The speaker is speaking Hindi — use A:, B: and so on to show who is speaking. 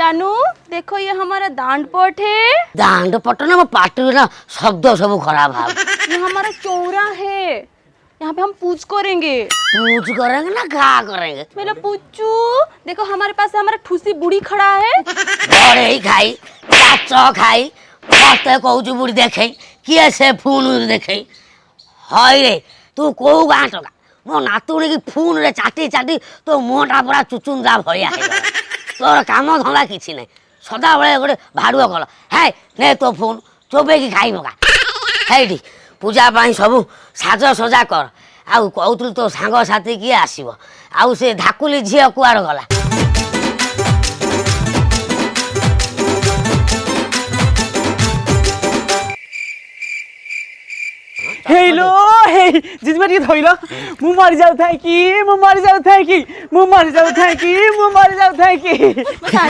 A: जानू देखो ये हमारा दांड पट है।
B: दांड पट ना वो पाटी ना शब्द सब खराब है।
A: ये हमारा चौरा है, यहाँ पे हम पूज करेंगे।
B: पूछ करेंगे ना क्या करेंगे?
A: मेरा पुच्चू देखो हमारे पास हमारा ठूसी बुढ़ी खड़ा है।
B: बड़े ही खाई चाच खाई मत कौच बुढ़ी देखे किए से फोन देखे। हाय रे तू कौ गाँ टका मो नातुणी की फोन रे चाटी चाटी तो मुहटा पूरा चुचुंदा भलिया तोर काम धंदा किसी नहीं सदा बेले गोटे भाड़ुआ कल है ने तो फोन चोबे की खाई मका है पूजा सब साज सजा कर आउ कहूल तो सांग साथी किए आसब आउ से धाकुली झील कुआड़ गला।
C: हेलो हे जिजमा टी धइल मु मरि जाउ थाए कि मु मरि जाउ थाए कि मु मरि जाउ थाए कि मु मरि जाउ थाए कि